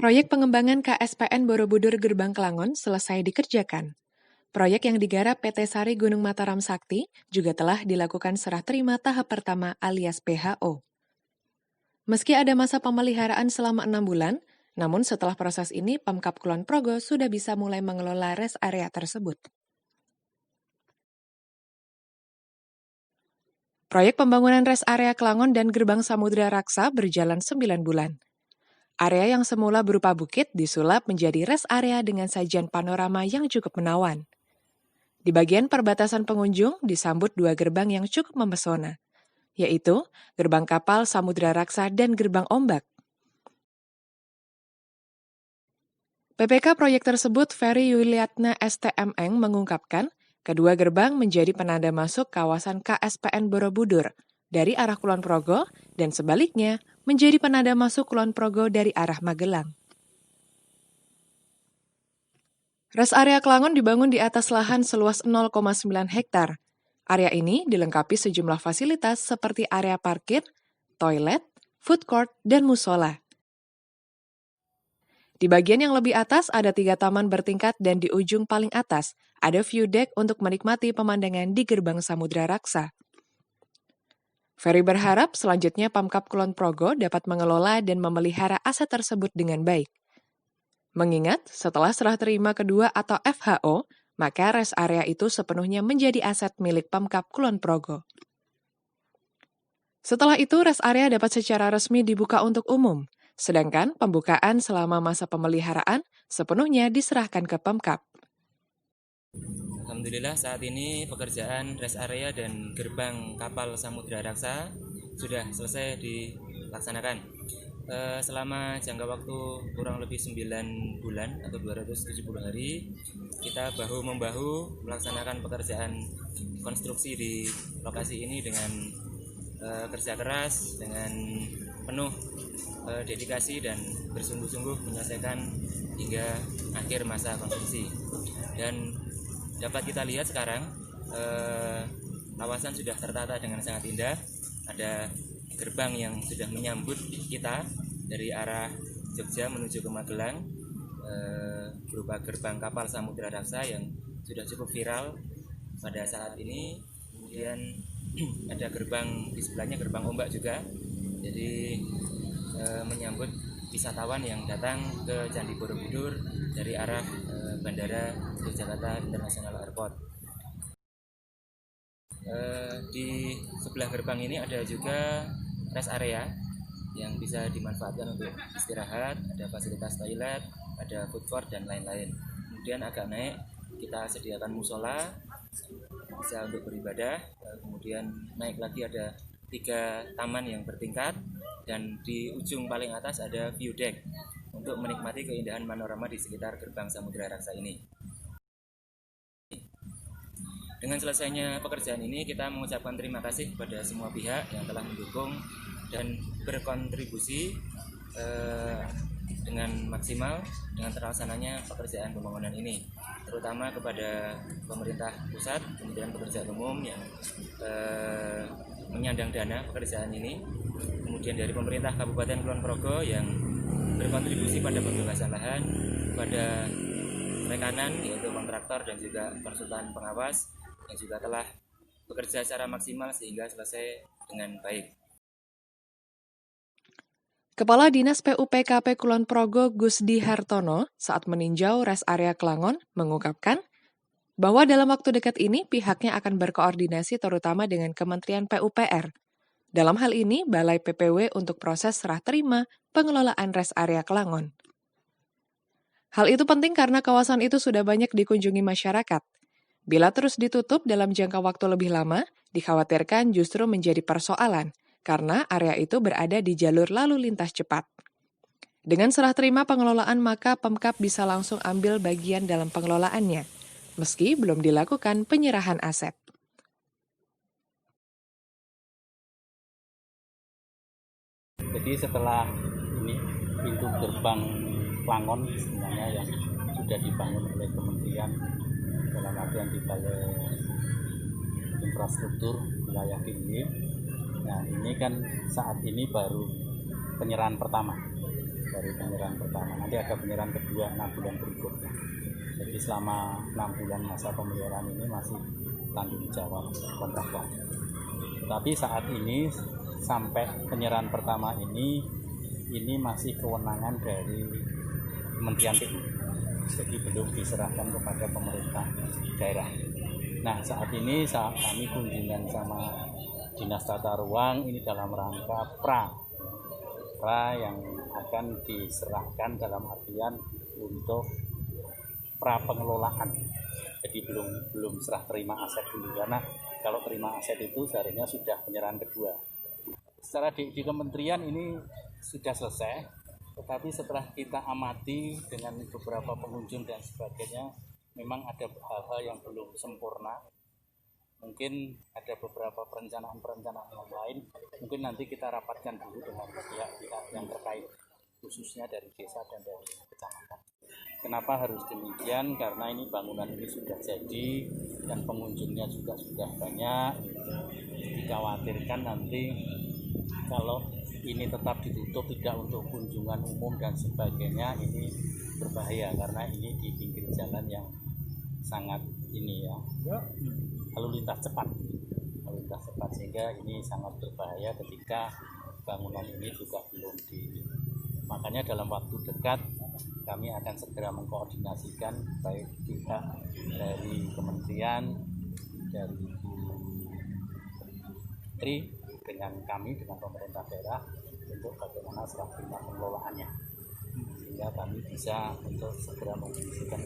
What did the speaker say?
Proyek pengembangan KSPN Borobudur Gerbang Kelangon selesai dikerjakan. Proyek yang digarap PT Sari Gunung Mataram Sakti juga telah dilakukan serah terima tahap pertama alias PHO. Meski ada masa pemeliharaan selama 6 bulan, namun setelah proses ini Pemkab Kulon Progo sudah bisa mulai mengelola rest area tersebut. Proyek pembangunan rest area Kelangon dan Gerbang Samudra Raksa berjalan 9 bulan. Area yang semula berupa bukit disulap menjadi rest area dengan sajian panorama yang cukup menawan. Di bagian perbatasan pengunjung disambut 2 gerbang yang cukup mempesona, yaitu gerbang kapal Samudra Raksa dan gerbang ombak. PPK proyek tersebut, Ferry Yuliatna STMeng, mengungkapkan kedua gerbang menjadi penanda masuk kawasan KSPN Borobudur dari arah Kulon Progo dan sebaliknya menjadi penanda masuk Kulon Progo dari arah Magelang. Rest area Kelangon dibangun di atas lahan seluas 0,9 hektar. Area ini dilengkapi sejumlah fasilitas seperti area parkir, toilet, food court, dan musola. Di bagian yang lebih atas ada 3 taman bertingkat dan di ujung paling atas ada view deck untuk menikmati pemandangan di Gerbang Samudra Raksa. Ferry berharap selanjutnya Pemkab Kulon Progo dapat mengelola dan memelihara aset tersebut dengan baik. Mengingat setelah serah terima kedua atau FHO, maka rest area itu sepenuhnya menjadi aset milik Pemkab Kulon Progo. Setelah itu rest area dapat secara resmi dibuka untuk umum, sedangkan pembukaan selama masa pemeliharaan sepenuhnya diserahkan ke Pemkab. Alhamdulillah saat ini pekerjaan rest area dan gerbang kapal Samudra Raksa sudah selesai dilaksanakan. Selama jangka waktu kurang lebih 9 bulan atau 270 hari, kita bahu-membahu melaksanakan pekerjaan konstruksi di lokasi ini dengan kerja keras, dengan penuh dedikasi dan bersungguh-sungguh menyelesaikan hingga akhir masa konstruksi. Dan dapat kita lihat sekarang kawasan sudah tertata dengan sangat indah. Ada gerbang yang sudah menyambut kita dari arah Jogja menuju ke Magelang, berupa gerbang kapal Samudra Raksa yang sudah cukup viral pada saat ini. Kemudian ada gerbang di sebelahnya, gerbang ombak juga, jadi menyambut wisatawan yang datang ke Candi Borobudur dari arah Bandara Yogyakarta International Airport. Di sebelah gerbang ini ada juga rest area yang bisa dimanfaatkan untuk istirahat, ada fasilitas toilet, ada food court dan lain-lain. Kemudian agak naik kita sediakan musola, bisa untuk beribadah. Kemudian naik lagi ada 3 taman yang bertingkat, dan di ujung paling atas ada view deck untuk menikmati keindahan panorama di sekitar gerbang Samudra Raksa ini. Dengan selesainya pekerjaan ini, kita mengucapkan terima kasih kepada semua pihak yang telah mendukung dan berkontribusi dengan maksimal dengan terlaksananya pekerjaan pembangunan ini, terutama kepada pemerintah pusat, kemudian pekerjaan umum yang menyandang dana pekerjaan ini, kemudian dari pemerintah Kabupaten Kulon Progo yang berkontribusi pada pembebasan lahan, pada rekanan yaitu kontraktor dan juga konsultan pengawas yang juga telah bekerja secara maksimal sehingga selesai dengan baik. Kepala Dinas PUPKP Kulon Progo Gusdi Hartono saat meninjau rest area Kelangon mengungkapkan bahwa dalam waktu dekat ini pihaknya akan berkoordinasi terutama dengan Kementerian PUPR. Dalam hal ini, Balai PPW untuk proses serah terima pengelolaan rest area Kelangon. Hal itu penting karena kawasan itu sudah banyak dikunjungi masyarakat. Bila terus ditutup dalam jangka waktu lebih lama, dikhawatirkan justru menjadi persoalan, karena area itu berada di jalur lalu lintas cepat. Dengan serah terima pengelolaan, maka Pemkab bisa langsung ambil bagian dalam pengelolaannya, meski belum dilakukan penyerahan aset. Jadi setelah ini pintu gerbang Kelangon sebenarnya yang sudah dibangun oleh kementerian dalam artian di Balai Infrastruktur Wilayah Tinggi. Nah ini kan saat ini baru penyerahan pertama. dari penyerahan pertama. Nanti ada penyerahan kedua 6 bulan berikutnya. Jadi selama 6 bulan masa pemeliharaan ini masih tanggung jawab kontraktor. Tapi saat ini sampai penyerahan pertama ini masih kewenangan dari Kementerian PU. Jadi belum diserahkan kepada pemerintah daerah. Nah, saat ini kami kunjungan sama Dinas Tata Ruang ini dalam rangka pra yang akan diserahkan dalam artian untuk pra pengelolaan. Jadi belum serah terima aset dulu, karena kalau terima aset itu seharusnya sudah penyerahan kedua. Secara di kementerian ini sudah selesai, tetapi setelah kita amati dengan beberapa pengunjung dan sebagainya, memang ada hal-hal yang belum sempurna. Mungkin ada beberapa perencanaan yang lain, mungkin nanti kita rapatkan dulu dengan pihak-pihak yang terkait, khususnya dari desa dan dari kecamatan. Kenapa harus demikian? Karena ini bangunan ini sudah jadi dan pengunjungnya juga sudah banyak. Dikhawatirkan nanti kalau ini tetap ditutup tidak untuk kunjungan umum dan sebagainya, ini berbahaya karena ini di pinggir jalan yang sangat ini ya, lalu lintas cepat sehingga ini sangat berbahaya ketika bangunan ini juga belum makanya dalam waktu dekat kami akan segera mengkoordinasikan baik pihak dari kementerian, dari Menteri dengan kami, dengan pemerintah daerah untuk bagaimana serah terima pengelolaannya, sehingga kami bisa untuk segera memfungsikan